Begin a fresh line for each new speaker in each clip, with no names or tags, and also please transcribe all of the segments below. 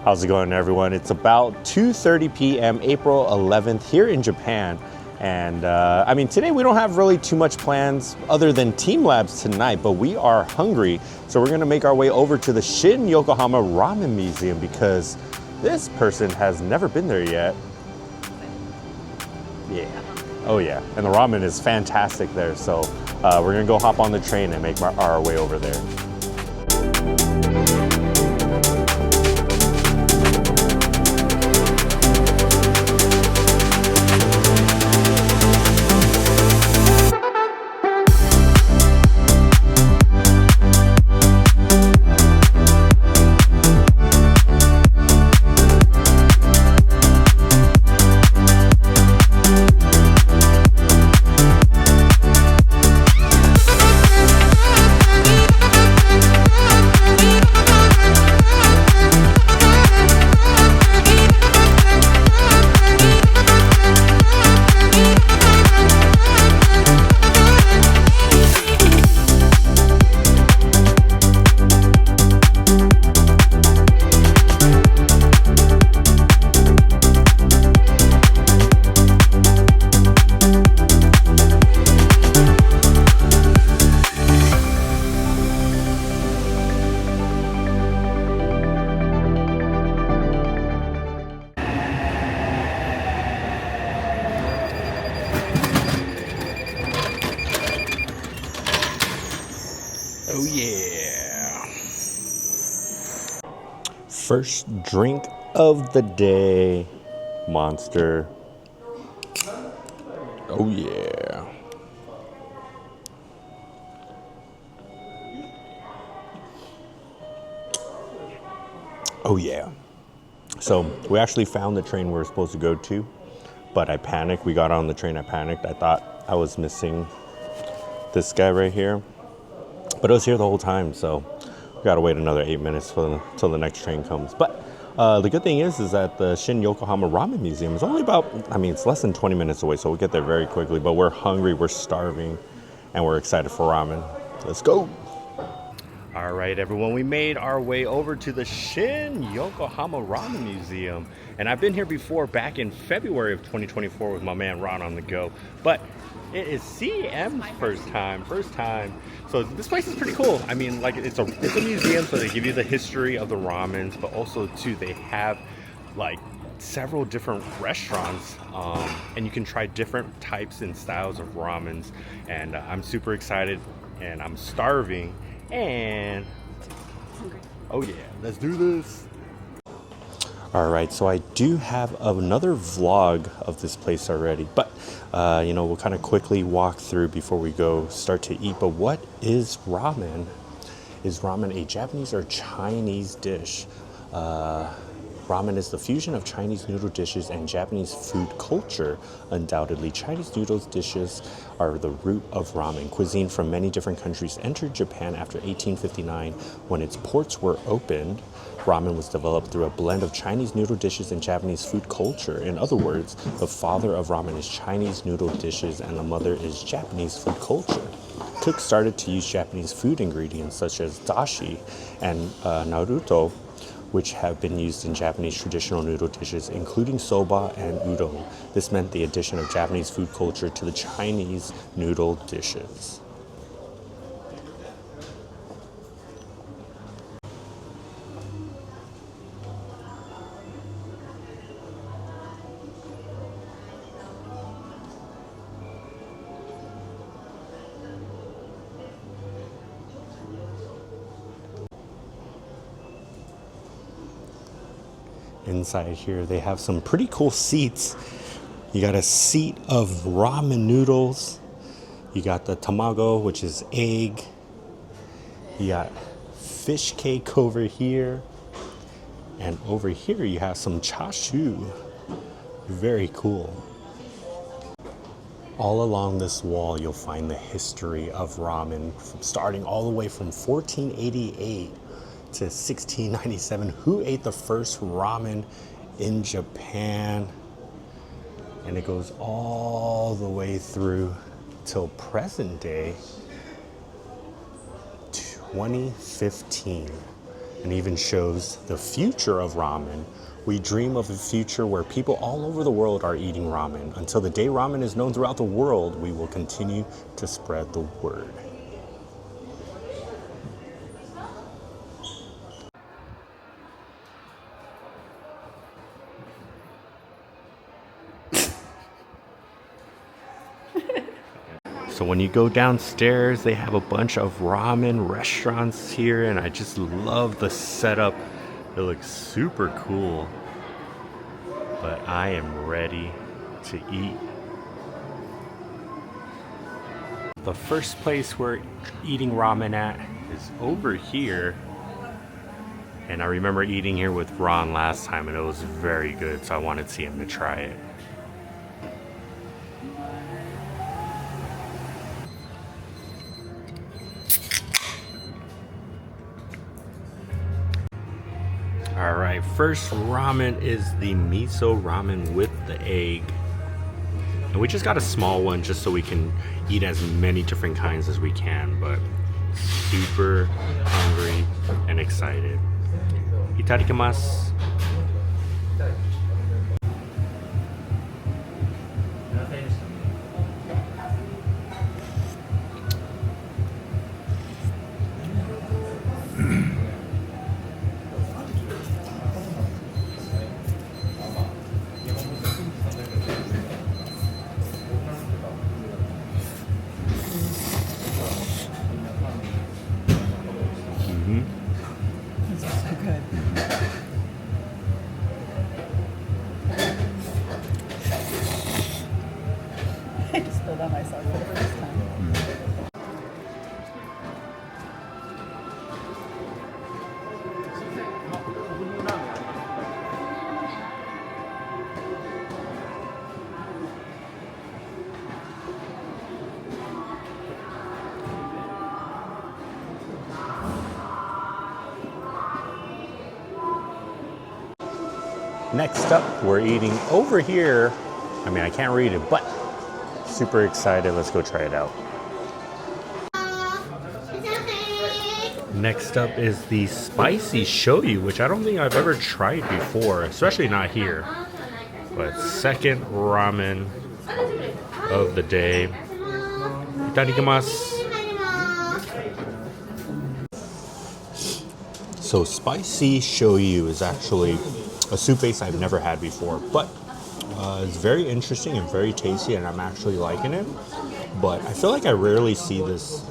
How's it going, everyone? It's about 2:30 p.m. April 11th here in Japan. And I mean, today we don't have really too much plans other than TeamLabs tonight, but we are hungry. So we're gonna make our way over to the Shinyokohama Ramen Museum because this person has never been there yet. Yeah. Oh yeah, and the ramen is fantastic there. So we're gonna go hop on the train and make our way over there. Oh yeah. First drink of the day, Monster. Oh yeah. Oh yeah. So we actually found the train we were supposed to go to, but I panicked. We got on the train, I panicked. I thought I was missing this guy right here. But it was here the whole time, so we gotta wait another 8 minutes till the next train comes. But the good thing is that the Shinyokohama Ramen Museum is only about, I mean, it's less than 20 minutes away, so we'll get there very quickly. But we're hungry, we're starving, and we're excited for ramen. Let's go. All right, everyone, we made our way over to the Shinyokohama Ramen Museum. And I've been here before back in February of 2024 with my man Ron on the go. But it is CM's first time. So this place is pretty cool. I mean, like it's a museum, so they give you the history of the ramens, but also too they have like several different restaurants, and you can try different types and styles of ramens. And I'm super excited, and I'm starving, and oh yeah, let's do this. All right, so I do have another vlog of this place already, but you know, we'll kind of quickly walk through before we go start to eat. But what is ramen? Is ramen a Japanese or Chinese dish? Ramen is the fusion of Chinese noodle dishes and Japanese food culture. Undoubtedly, Chinese noodles dishes are the root of ramen. Cuisine from many different countries entered Japan after 1859 when its ports were opened. Ramen was developed through a blend of Chinese noodle dishes and Japanese food culture. In other words, the father of ramen is Chinese noodle dishes and the mother is Japanese food culture. Cooks started to use Japanese food ingredients such as dashi and naruto, which have been used in Japanese traditional noodle dishes, including soba and udon. This meant the addition of Japanese food culture to the Chinese noodle dishes. Inside here, they have some pretty cool seats. You got a seat of ramen noodles. You got the tamago, which is egg. You got fish cake over here. And over here, you have some chashu. Very cool. All along this wall, you'll find the history of ramen, starting all the way from 1488 to 1697. Who ate the first ramen in Japan? And it goes all the way through till present day, 2015. and even shows the future of ramen. We dream of a future where people all over the world are eating ramen. Until the day ramen is known throughout the world, we will continue to spread the word. So when you go downstairs, they have a bunch of ramen restaurants here, and I just love the setup. It looks super cool. But I am ready to eat. The first place we're eating ramen at is over here. And I remember eating here with Ron last time, and it was very good, so I wanted to see him to try it. Alright, first ramen is the miso ramen with the egg. And we just got a small one just so we can eat as many different kinds as we can, but super hungry and excited. Itadakimasu. Next up, we're eating over here. I mean, I can't read it, but super excited. Let's go try it out. Next up is the spicy shoyu, which I don't think I've ever tried before, especially not here. But second ramen of the day. Itadakimasu. So spicy shoyu is actually a soup base I've never had before, but it's very interesting and very tasty, and I'm actually liking it. But I feel like I rarely see this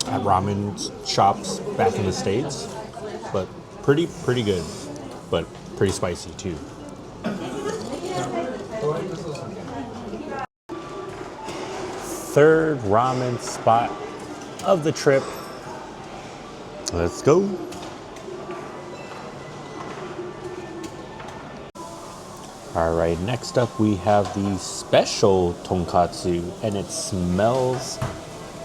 at ramen shops back in the States. But pretty good, but pretty spicy too. Third ramen spot of the trip. Let's go. Alright, next up we have the special tonkatsu, and it smells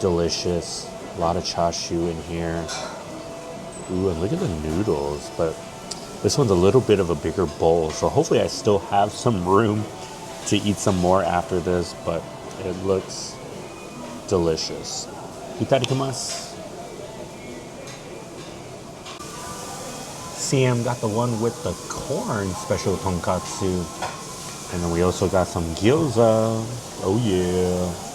delicious. A lot of chashu in here. Ooh, and look at the noodles, but this one's a little bit of a bigger bowl, so hopefully I still have some room to eat some more after this, but it looks delicious. Itadakimasu. CM got the one with the corn special tonkatsu. And then we also got some gyoza. Oh yeah.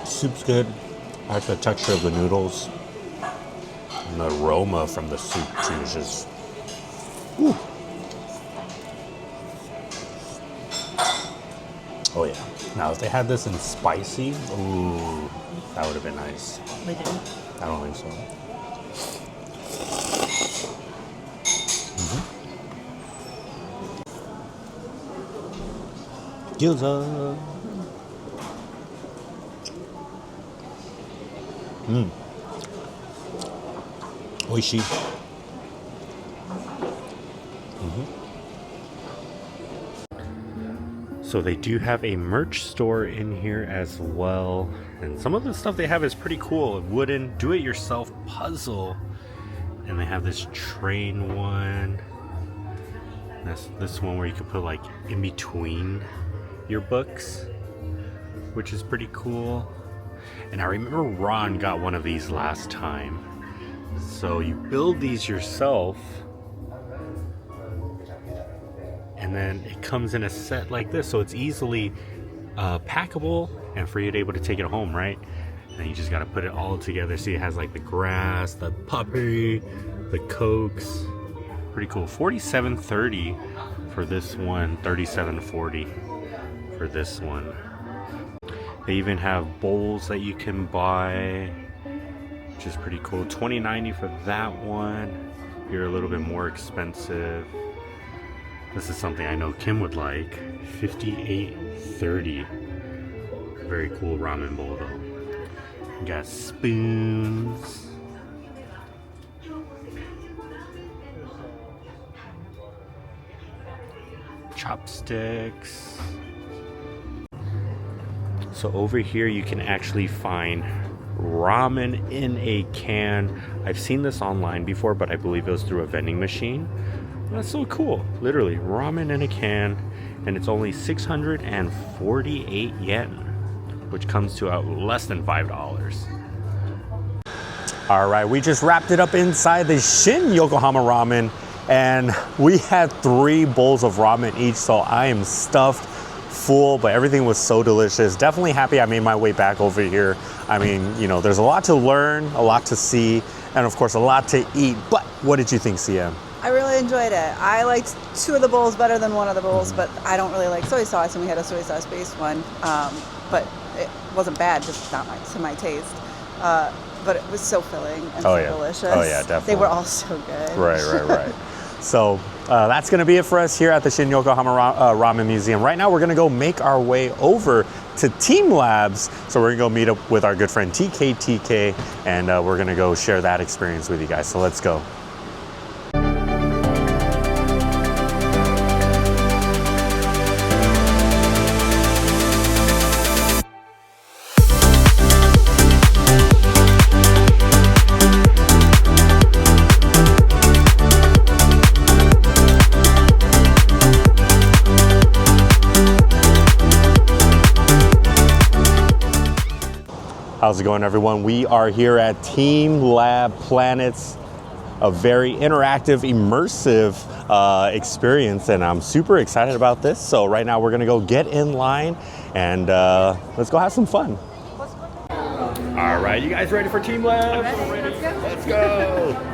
Soup's good. I like the texture of the noodles. And the aroma from the soup too is just... Whew. Oh yeah. Now if they had this in spicy, ooh, that would have been nice.
They didn't?
I don't think so. Gyoza. Oishii. So they do have a merch store in here as well. And some of the stuff they have is pretty cool. A wooden do-it-yourself puzzle. And they have this train one. That's this one where you can put like in between your books, which is pretty cool. And I remember Ron got one of these last time. So you build these yourself. And then it comes in a set like this, so it's easily packable and for you to be able to take it home, right? And you just got to put it all together. See, it has like the grass, the puppy, the cokes. Pretty cool. $47.30 for this one, $37.40 for this one. They even have bowls that you can buy, which is pretty cool. $20.90 for that one. You're a little bit more expensive. This is something I know Kim would like. $58.30. Very cool ramen bowl though. You got spoons. Chopsticks. So over here you can actually find ramen in a can. I've seen this online before, but I believe it was through a vending machine. That's so cool. Literally, ramen in a can, and it's only 648 yen, which comes to less than $5. All right, we just wrapped it up inside the Shinyokohama ramen, and we had 3 bowls of ramen each, so I am stuffed full, but everything was so delicious. Definitely happy I made my way back over here. I mean, you know, there's a lot to learn, a lot to see, and of course a lot to eat. But what did you think, CM?
I really enjoyed it. I liked 2 of the bowls better than one of the bowls, but I don't really like soy sauce, and we had a soy sauce based one. But it wasn't bad, just not to my taste. But it was so filling and delicious.
Oh yeah, definitely.
They were all so good.
Right. So that's going to be it for us here at the Shinyokohama Ramen Museum. Right now we're going to go make our way over to TeamLabs. So we're going to go meet up with our good friend TK, and we're going to go share that experience with you guys. So let's go. How's it going, everyone? We are here at TeamLab Planets, a very interactive, immersive experience, and I'm super excited about this. So right now we're gonna go get in line and let's go have some fun. All right, you guys ready for TeamLab? Ready. Let's go.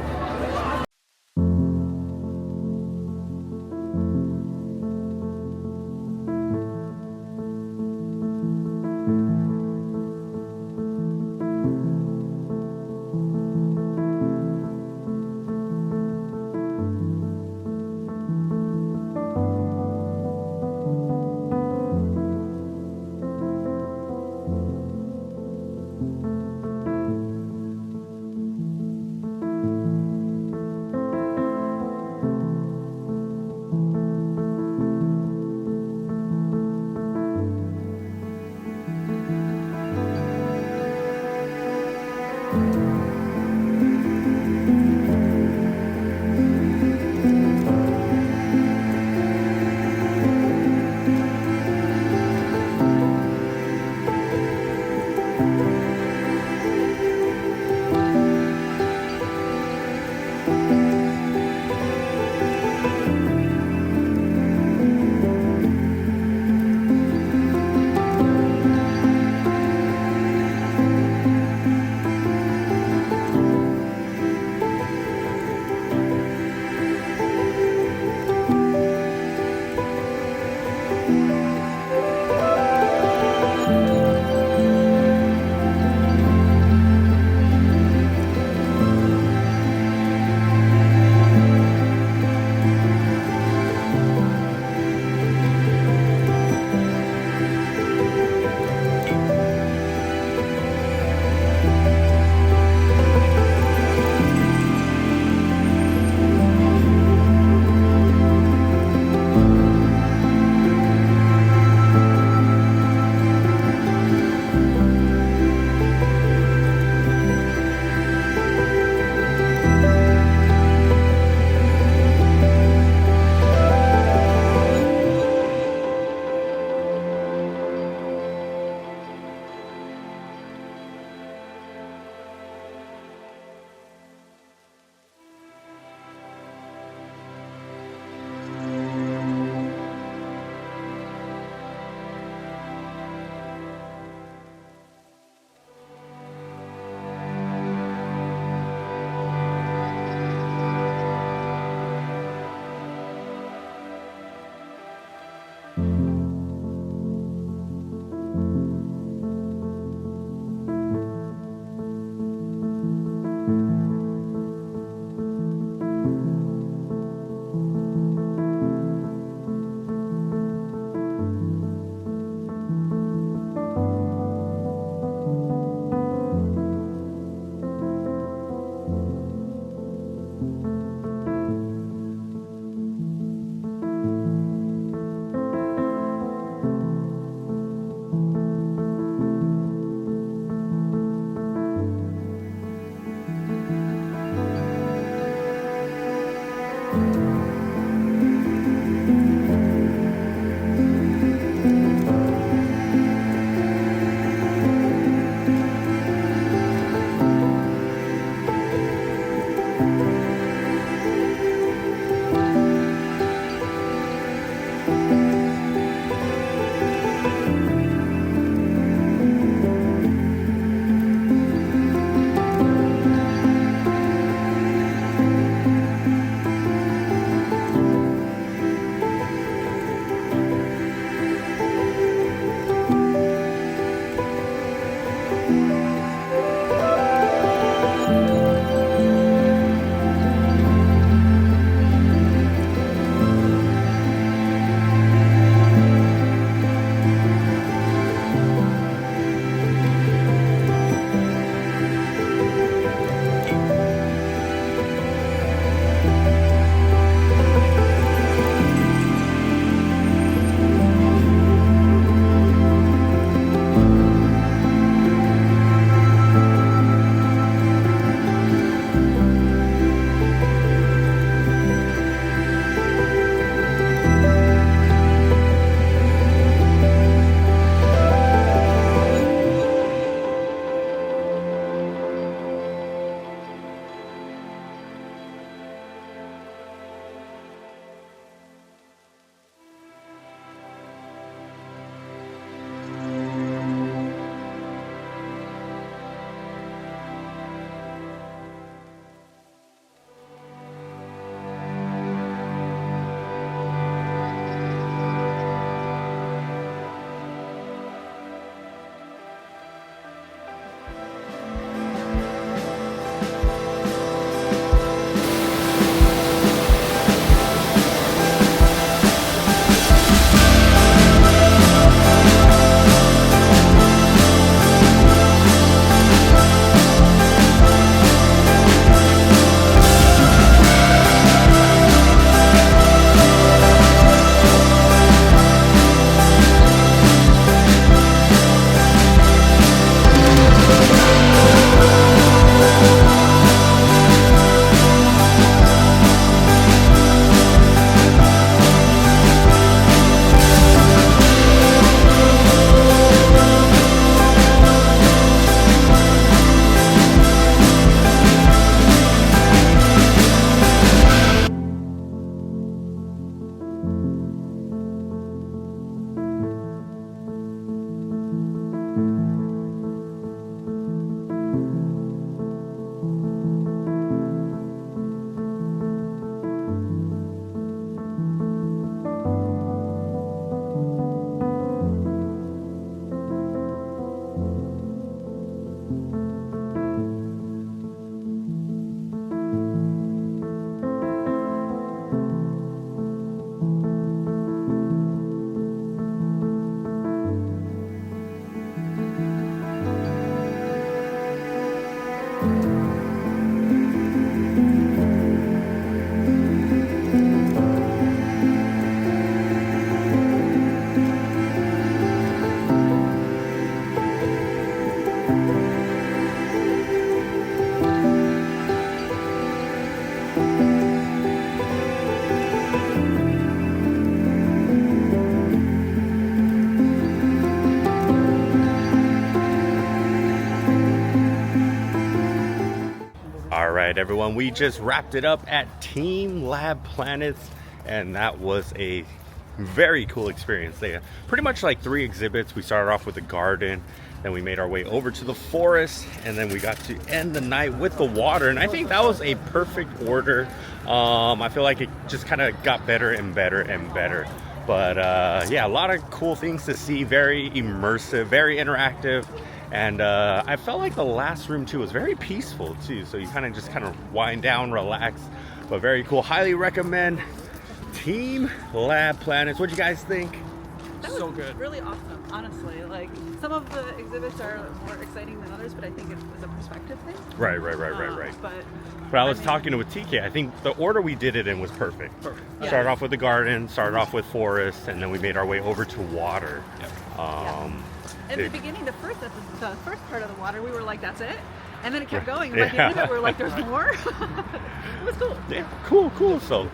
All right, everyone, we just wrapped it up at TeamLab Planets, and that was a very cool experience. They had pretty much like 3 exhibits. We started off with the garden, then we made our way over to the forest, and then we got to end the night with the water. And I think that was a perfect order. I feel like it just kind of got better and better and better. But yeah, a lot of cool things to see, very immersive, very interactive. And I felt like the last room too was very peaceful too. So you kind of wind down, relax, but very cool. Highly recommend TeamLab Planets. What'd you guys think?
That was so good. Really awesome, honestly. Like, some of the exhibits are more exciting than others, but I think it was a perspective thing.
Right. But I was talking with TK. I think the order we did it in was perfect.
Yeah.
Started off with the garden, started off with forest, and then we made our way over to water.
In the beginning, the first part of the water, we were like, that's it? And then it kept going. And by the end of it, we were like, there's more? It was cool.
Yeah, cool. So,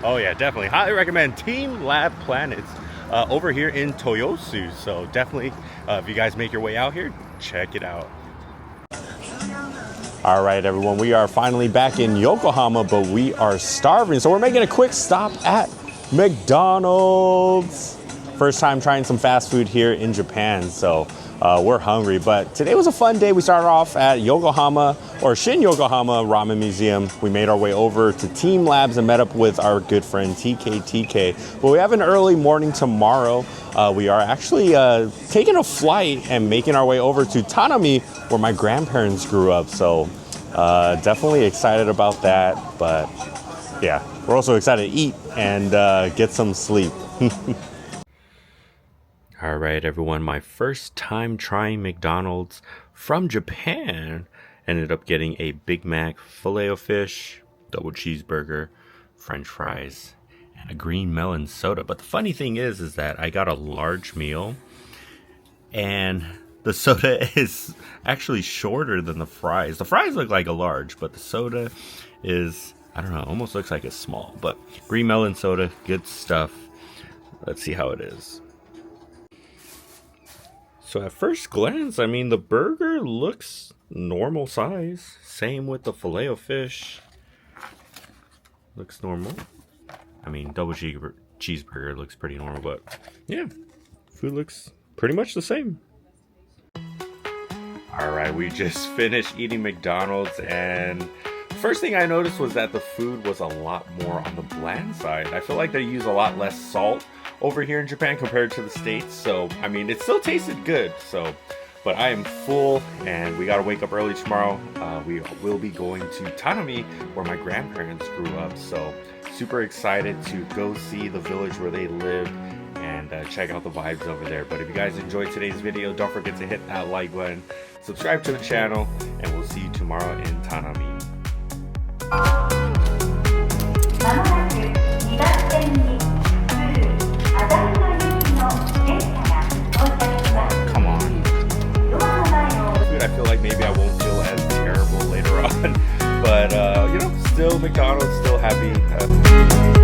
oh yeah, definitely. Highly recommend TeamLab Planets over here in Toyosu. So definitely, if you guys make your way out here, check it out. All right, everyone, we are finally back in Yokohama, but we are starving. So we're making a quick stop at McDonald's. First time trying some fast food here in Japan, so we're hungry. But today was a fun day. We started off at Yokohama, or Shinyokohama Ramen Museum. We made our way over to Team Labs and met up with our good friend TK. But we have an early morning tomorrow. We are actually taking a flight and making our way over to Tanami, where my grandparents grew up. So definitely excited about that. But yeah, we're also excited to eat and get some sleep. All right, everyone, my first time trying McDonald's from Japan. Ended up getting a Big Mac, Filet-O-Fish, double cheeseburger, French fries, and a green melon soda. But the funny thing is that I got a large meal, and the soda is actually shorter than the fries. The fries look like a large, but the soda is, I don't know, almost looks like a small. But green melon soda, good stuff. Let's see how it is. So at first glance, I mean, the burger looks normal size. Same with the Filet-O-Fish. Looks normal. I mean, double cheeseburger looks pretty normal, but yeah, food looks pretty much the same. All right, we just finished eating McDonald's, and first thing I noticed was that the food was a lot more on the bland side. I feel like they use a lot less salt over here in Japan compared to the States. So, I mean, it still tasted good. So, but I am full, and we gotta wake up early tomorrow. We will be going to Tanami, where my grandparents grew up. So, super excited to go see the village where they live and check out the vibes over there. But if you guys enjoyed today's video, don't forget to hit that like button, subscribe to the channel, and we'll see you tomorrow in Tanami. Come on. I feel like maybe I won't feel as terrible later on. But, you know, still McDonald's, still happy.